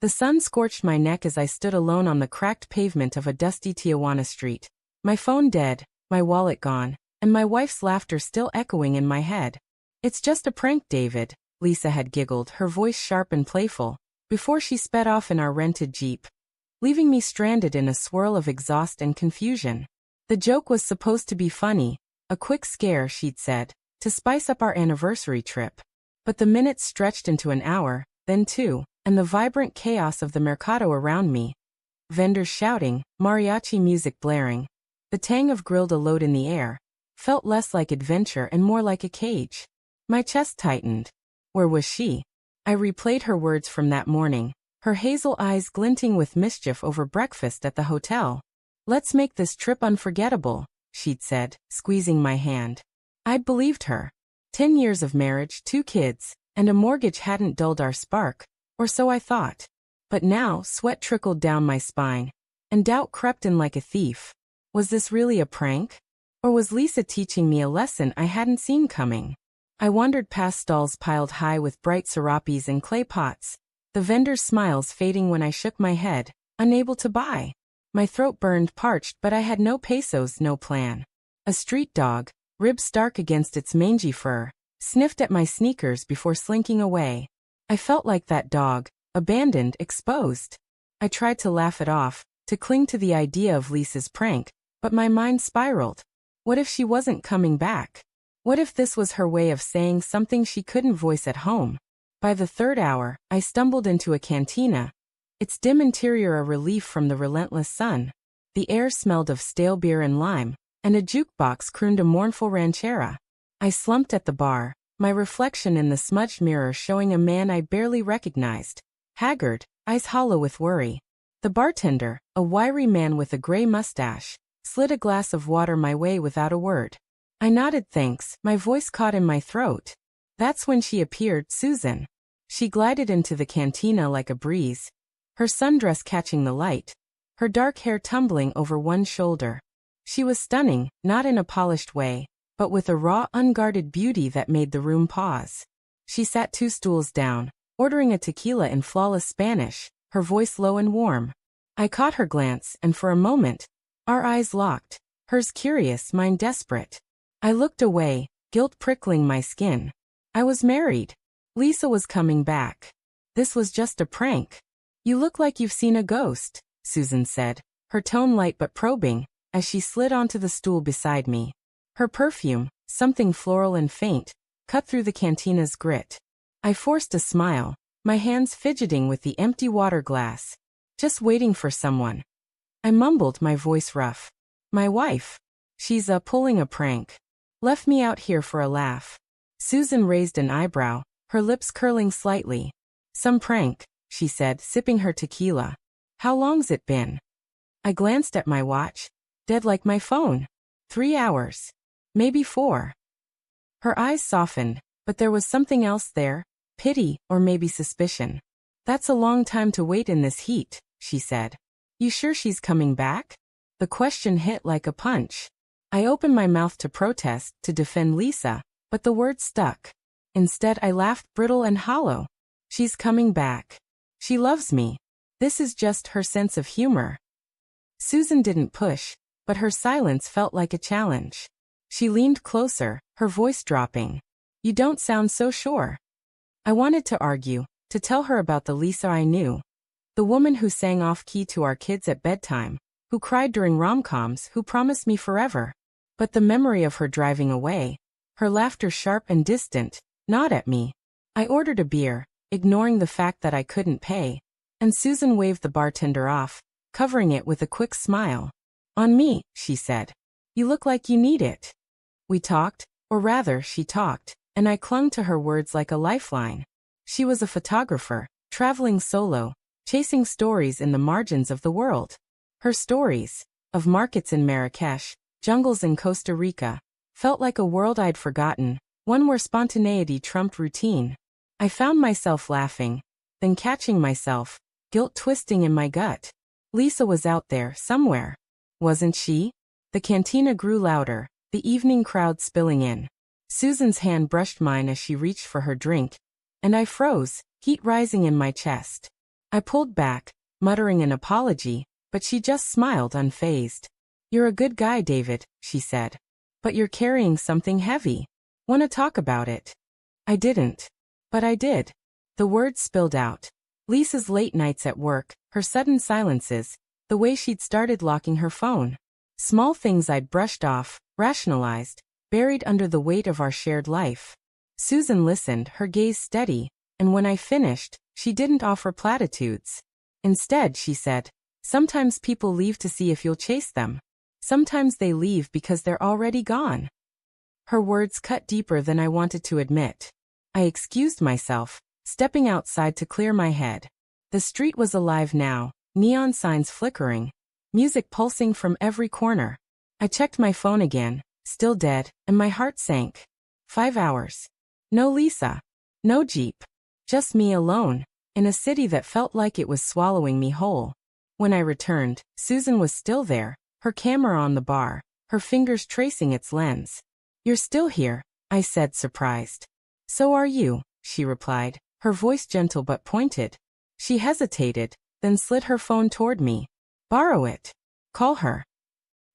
The sun scorched my neck as I stood alone on the cracked pavement of a dusty Tijuana street. My phone dead, my wallet gone, and my wife's laughter still echoing in my head. "It's just a prank, David," Lisa had giggled, her voice sharp and playful, before she sped off in our rented Jeep, leaving me stranded in a swirl of exhaust and confusion. The joke was supposed to be funny, a quick scare, she'd said, to spice up our anniversary trip. But the minutes stretched into an hour, then two, and the vibrant chaos of the mercado around me. Vendors shouting, mariachi music blaring, the tang of grilled load in the air, felt less like adventure and more like a cage. My chest tightened. Where was she? I replayed her words from that morning, her hazel eyes glinting with mischief over breakfast at the hotel. "Let's make this trip unforgettable," she'd said, squeezing my hand. I'd believed her. 10 years of marriage, 2 kids, and a mortgage hadn't dulled our spark, or so I thought. But now sweat trickled down my spine, and doubt crept in like a thief. Was this really a prank? Or was Lisa teaching me a lesson I hadn't seen coming? I wandered past stalls piled high with bright serapes and clay pots, the vendors' smiles fading when I shook my head, unable to buy. My throat burned parched, but I had no pesos, no plan. A street dog, ribs stark against its mangy fur, sniffed at my sneakers before slinking away. I felt like that dog, abandoned, exposed. I tried to laugh it off, to cling to the idea of Lisa's prank, but my mind spiraled. What if she wasn't coming back? What if this was her way of saying something she couldn't voice at home? By the third hour, I stumbled into a cantina, its dim interior a relief from the relentless sun. The air smelled of stale beer and lime, and a jukebox crooned a mournful ranchera. I slumped at the bar, my reflection in the smudged mirror showing a man I barely recognized, haggard, eyes hollow with worry. The bartender, a wiry man with a gray mustache, slid a glass of water my way without a word. I nodded thanks, my voice caught in my throat. That's when she appeared, Susan. She glided into the cantina like a breeze, her sundress catching the light, her dark hair tumbling over one shoulder. She was stunning, not in a polished way, but with a raw, unguarded beauty that made the room pause. She sat 2 stools down, ordering a tequila in flawless Spanish, her voice low and warm. I caught her glance, and for a moment, our eyes locked, hers curious, mine desperate. I looked away, guilt prickling my skin. I was married. Lisa was coming back. This was just a prank. "You look like you've seen a ghost," Susan said, her tone light but probing, as she slid onto the stool beside me. Her perfume, something floral and faint, cut through the cantina's grit. I forced a smile, my hands fidgeting with the empty water glass. "Just waiting for someone." I mumbled, my voice rough. "My wife. She's pulling a prank. Left me out here for a laugh." Susan raised an eyebrow, her lips curling slightly. "Some prank," she said, sipping her tequila. "How long's it been?" I glanced at my watch. Dead like my phone. 3 hours. Maybe 4. Her eyes softened, but there was something else there, pity, or maybe suspicion. "That's a long time to wait in this heat," she said. "You sure she's coming back?" The question hit like a punch. I opened my mouth to protest, to defend Lisa, but the words stuck. Instead, I laughed, brittle and hollow. "She's coming back. She loves me. This is just her sense of humor." Susan didn't push, but her silence felt like a challenge. She leaned closer, her voice dropping. "You don't sound so sure." I wanted to argue, to tell her about the Lisa I knew. The woman who sang off-key to our kids at bedtime, who cried during rom-coms, who promised me forever. But the memory of her driving away, her laughter sharp and distant, not at me. I ordered a beer, ignoring the fact that I couldn't pay, and Susan waved the bartender off, covering it with a quick smile. "On me," she said. "You look like you need it." We talked, or rather, she talked, and I clung to her words like a lifeline. She was a photographer, traveling solo, chasing stories in the margins of the world. Her stories, of markets in Marrakesh, jungles in Costa Rica, felt like a world I'd forgotten, one where spontaneity trumped routine. I found myself laughing, then catching myself, guilt twisting in my gut. Lisa was out there, somewhere. Wasn't she? The cantina grew louder, the evening crowd spilling in. Susan's hand brushed mine as she reached for her drink, and I froze, heat rising in my chest. I pulled back, muttering an apology, but she just smiled unfazed. "You're a good guy, David," she said. "But you're carrying something heavy. Wanna talk about it?" I didn't. But I did. The words spilled out. Lisa's late nights at work, her sudden silences, the way she'd started locking her phone. Small things I'd brushed off, rationalized, buried under the weight of our shared life. Susan listened, her gaze steady, and when I finished, she didn't offer platitudes. Instead, she said, "Sometimes people leave to see if you'll chase them. Sometimes they leave because they're already gone." Her words cut deeper than I wanted to admit. I excused myself, stepping outside to clear my head. The street was alive now, neon signs flickering, music pulsing from every corner. I checked my phone again, still dead, and my heart sank. 5 hours. No Lisa. No Jeep. Just me alone, in a city that felt like it was swallowing me whole. When I returned, Susan was still there, her camera on the bar, her fingers tracing its lens. "You're still here," I said, surprised. "So are you," she replied, her voice gentle but pointed. She hesitated, then slid her phone toward me. "Borrow it. Call her."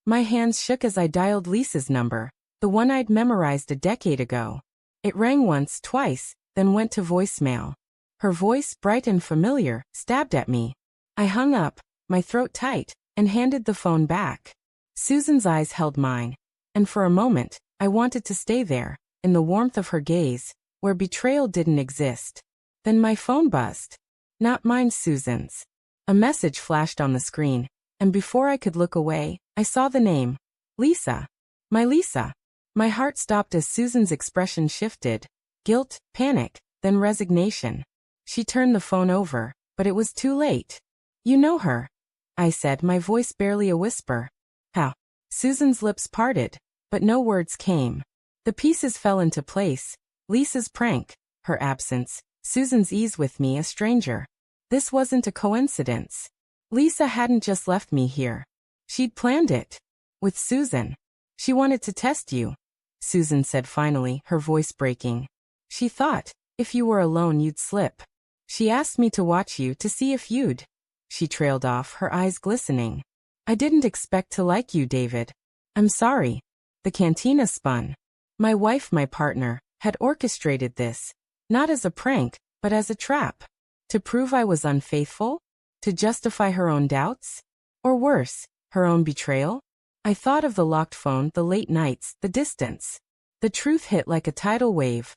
My hands shook as I dialed Lisa's number, the one I'd memorized a decade ago. It rang once, twice, then went to voicemail. Her voice, bright and familiar, stabbed at me. I hung up, my throat tight, and handed the phone back. Susan's eyes held mine, and for a moment, I wanted to stay there, in the warmth of her gaze, where betrayal didn't exist. Then my phone buzzed. Not mine, Susan's. A message flashed on the screen, and before I could look away, I saw the name. Lisa. My Lisa. My heart stopped as Susan's expression shifted. Guilt, panic, then resignation. She turned the phone over, but it was too late. "You know her," I said, my voice barely a whisper. "How?" Susan's lips parted, but no words came. The pieces fell into place. Lisa's prank, her absence, Susan's ease with me, a stranger. This wasn't a coincidence. Lisa hadn't just left me here. She'd planned it. With Susan. "She wanted to test you," Susan said finally, her voice breaking. "She thought, if you were alone you'd slip. She asked me to watch you to see if you'd." She trailed off, her eyes glistening. "I didn't expect to like you, David. I'm sorry." The cantina spun. My wife, my partner, had orchestrated this, not as a prank, but as a trap. To prove I was unfaithful? To justify her own doubts? Or worse, her own betrayal? I thought of the locked phone, the late nights, the distance. The truth hit like a tidal wave.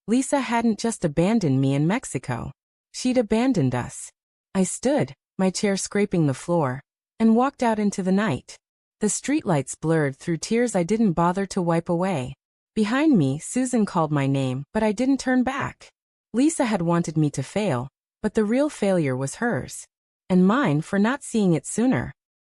Lisa hadn't just abandoned me in Mexico. She'd abandoned us. I stood, my chair scraping the floor, and walked out into the night. The streetlights blurred through tears I didn't bother to wipe away. Behind me, Susan called my name, but I didn't turn back. Lisa had wanted me to fail, but the real failure was hers. And mine for not seeing it sooner.